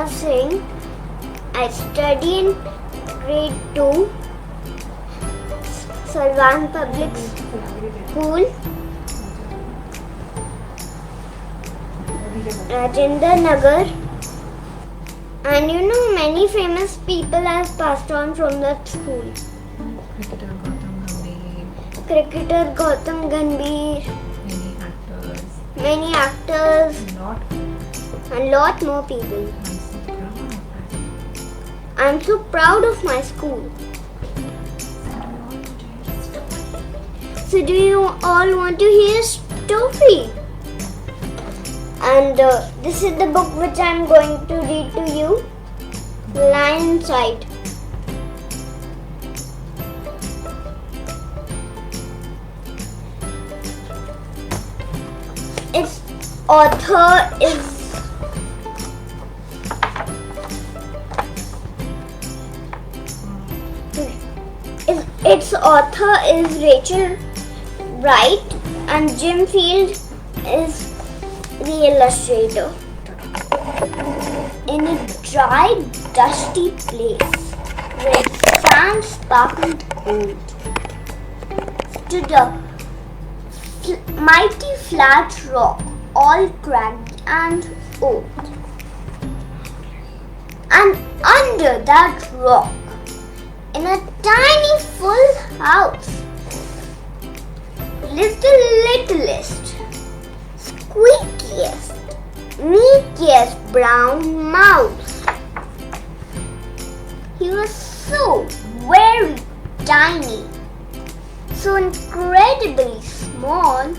Gurnav Singh. I study in grade 2, Salwan Public School, Rajendra Nagar. And many famous people have passed on from that school. Cricketer Gautam Gambhir, many actors, and lot more people. I'm so proud of my school. So do you all want to hear a story? And this is the book which I'm going to read to you. Lion Inside. Its author is Rachel Wright, and Jim Field is the illustrator. In a dry, dusty place where sand sparkled gold stood a mighty flat rock, all cracked and old. And under that rock, in a tiny full house, lived the littlest, squeakiest, meekiest brown mouse. He was so very tiny, so incredibly small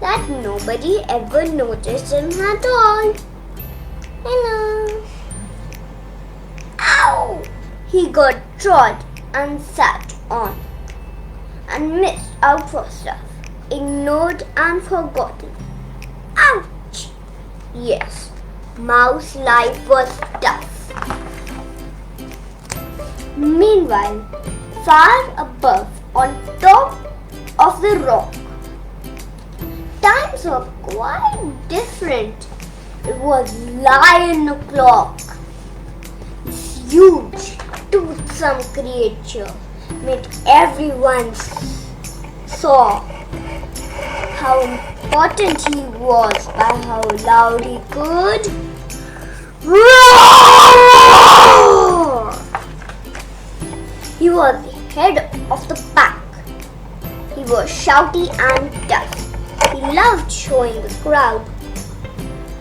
that nobody ever noticed him at all. Hello. Ow! He got trod and sat on and missed out for stuff, ignored and forgotten. Ouch! Yes, mouse life was tough. Meanwhile, far above on top of the rock, times were quite different. It was lion o'clock. This huge, toothsome creature made everyone saw how important he was by how loud he could roar. He was the head of the pack. He was shouty and tough. He loved showing the crowd.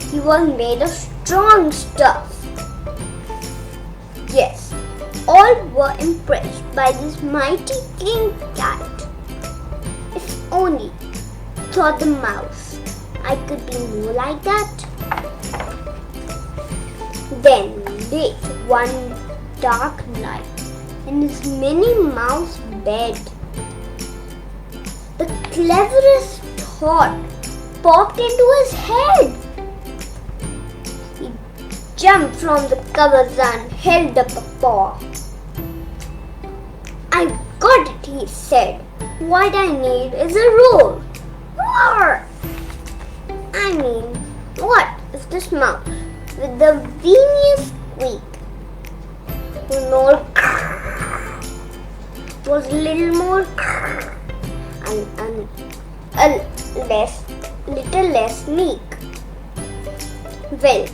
He was made of strong stuff. Yes, all were impressed by this mighty king cat. If only, thought the mouse, I could be more like that. Then late one dark night, in his Minnie Mouse bed, the cleverest thought popped into his head. He jumped from the covers and held up a paw. I got it, he said. What I need is a roar. Roar! I mean, what if this mouse with the weeniest squeak was a little more and a little less meek? Well,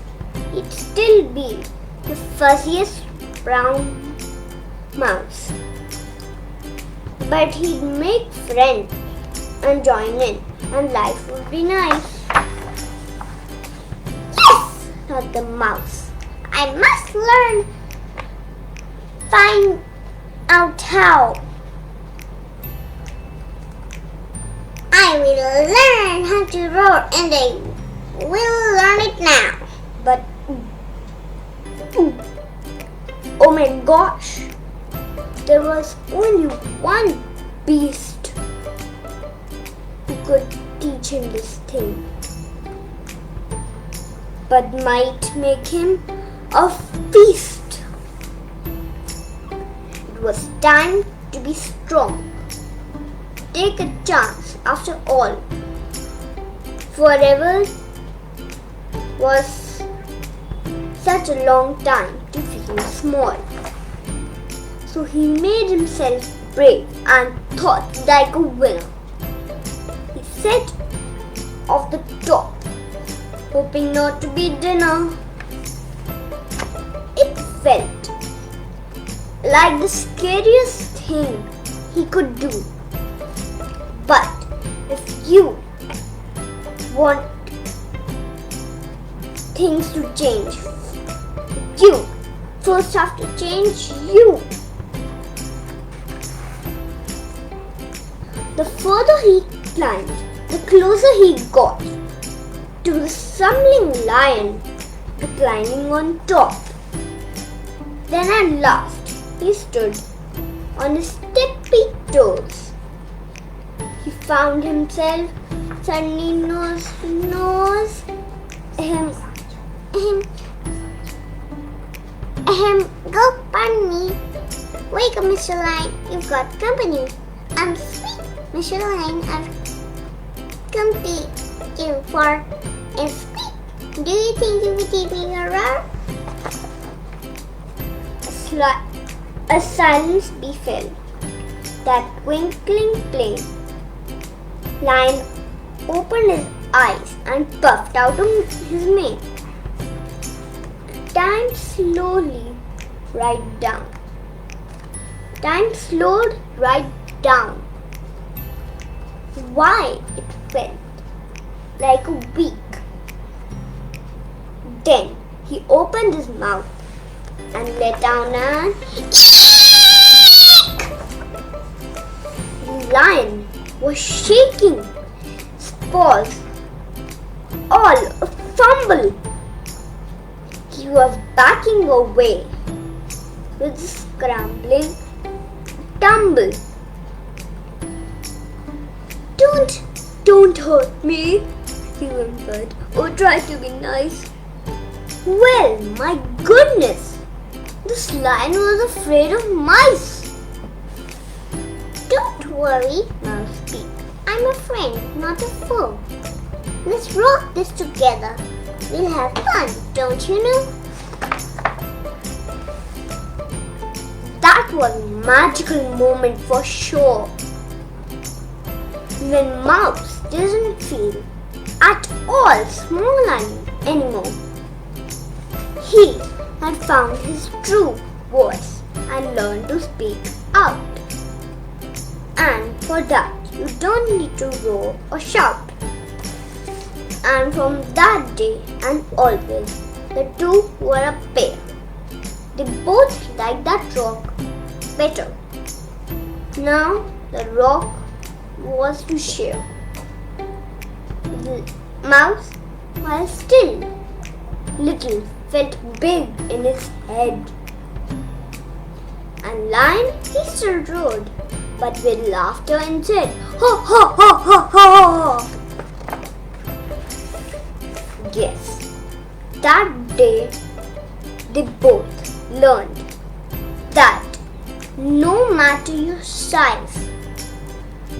he'd still be the fuzziest brown mouse, but he'd make friends and join in, and life would be nice. Yes, thought the mouse. I must find out how. I will learn how to roar, and I will learn it now. But oh my gosh, there was only one beast who could teach him this thing, but might make him a feast. It was time to be strong. Take a chance. After all, forever was such a long time to feel small. So he made himself brave and thought like a winner. He set off the top, hoping not to be dinner. It felt like the scariest thing he could do. But if you want things to change, you first have to change you. The further he climbed, the closer he got to the stumbling lion reclining on top. Then at last he stood on his tippy toes. He found himself suddenly nose. Go, pardon me. Wake up, Mr. Lion. You've got company. I'm sweet, Mr. Lion. I've come to you for a speak. Do you think you would take me around? A silence befell. That twinkling flame. Lion opened his eyes and puffed out his mane. Time slowed right down. Why it felt like a week. Then he opened his mouth and let down an The lion was shaking, his paws all a fumble. He was backing away with a scrambling tumble. Don't hurt me, he whimpered. Oh, try to be nice. Well, my goodness, this lion was afraid of mice. Don't worry, Mouse speak. I'm a friend, not a foe. Let's rock this together. We'll have fun, don't you know? That was a magical moment for sure. When Mouse didn't feel at all small anymore. He had found his true voice and learned to speak out. And for that, you don't need to roar or shout. And from that day and always, the two were a pair. They both liked that rock better. Now the rock was to share. The mouse, while still little, felt big in his head. And lion, he still roared, but with laughter and said, "Ha ha ha ha ha!" Yes, that day they both learned that no matter your size,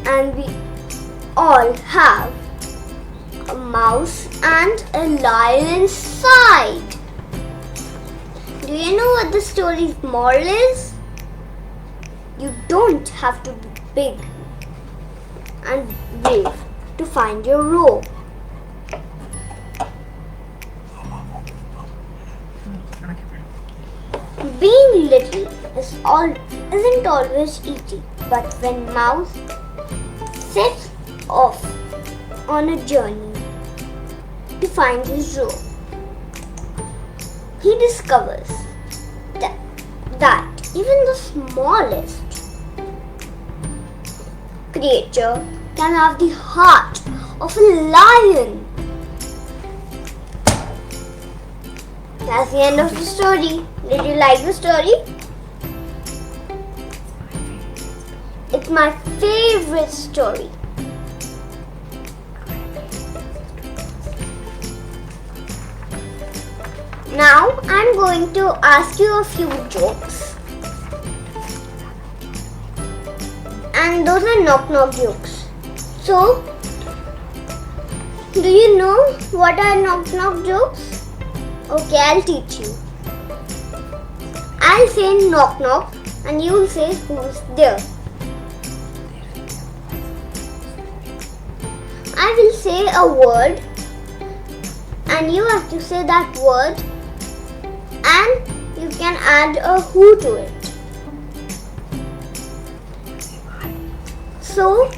and we all have a mouse and a lion inside. Do you know what the story's moral is? You don't have to be big and brave to find your roar. Being little isn't always easy, but when Mouse sets off on a journey to find his roar, he discovers that even the smallest creature can have the heart of a lion. That's the end of the story. Did you like the story? It's my favorite story. Now I'm going to ask you a few jokes. And those are knock-knock jokes. So, do you know what are knock-knock jokes? Okay, I'll teach you. I'll say knock knock and you'll say who's there. I will say a word and you have to say that word and you can add a who to it. So,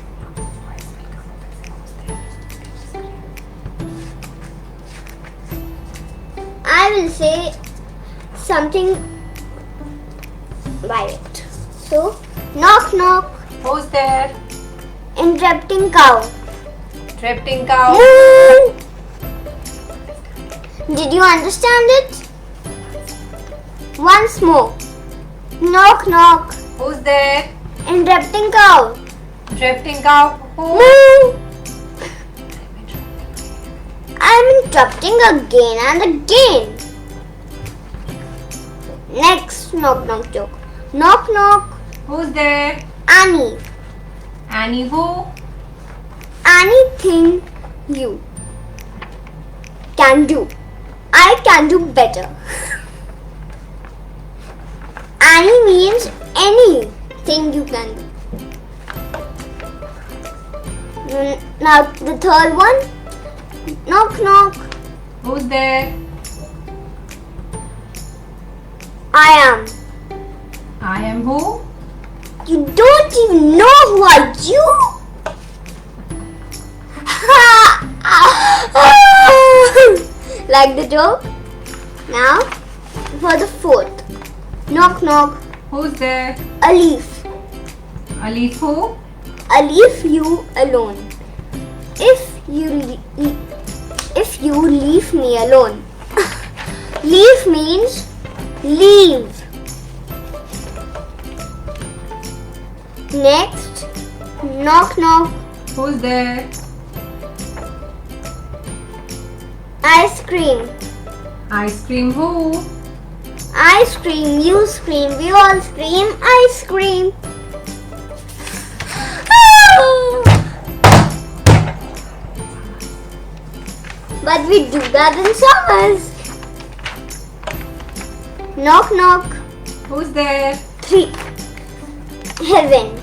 I will say something by it. So, knock knock. Who's there? Interrupting cow. Interrupting cow. Moo. Did you understand it? Once more. Knock knock. Who's there? Interrupting cow. Interrupting cow. Who? Moo. I'm interrupting again and again. Next knock knock joke. Knock knock. Who's there? Annie. Annie who? Anything you can do, I can do better. Any means anything you can do. Now the third one. Knock knock. Who's there? I am. I am who? You don't even know who are you? Like the joke? Now for the fourth. Knock knock. Who's there? A leaf. Alif who? I leave you alone. If you leave me alone. Leave means leave. Next, knock knock. Who's there? Ice cream. Ice cream who? Ice cream, you scream, we all scream ice cream. But we do that in summers. Knock knock. Who's there? 3. Heaven.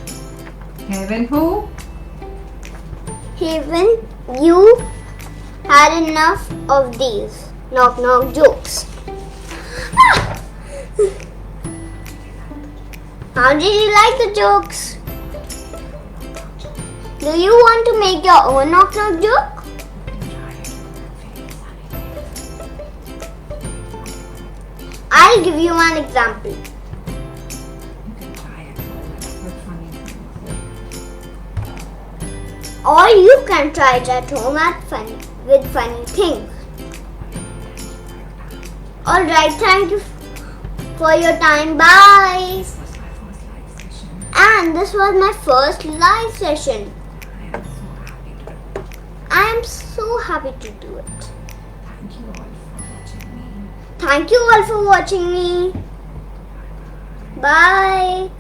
Heaven who? Heaven, you had enough of these knock knock jokes. How did you like the jokes? Do you want to make your own knock knock joke? I'll give you one example. Or you can try it at home with funny things. Alright, thank you for your time. Bye. And this was my first live session. I am so happy to do it. Thank you all for watching me. Bye.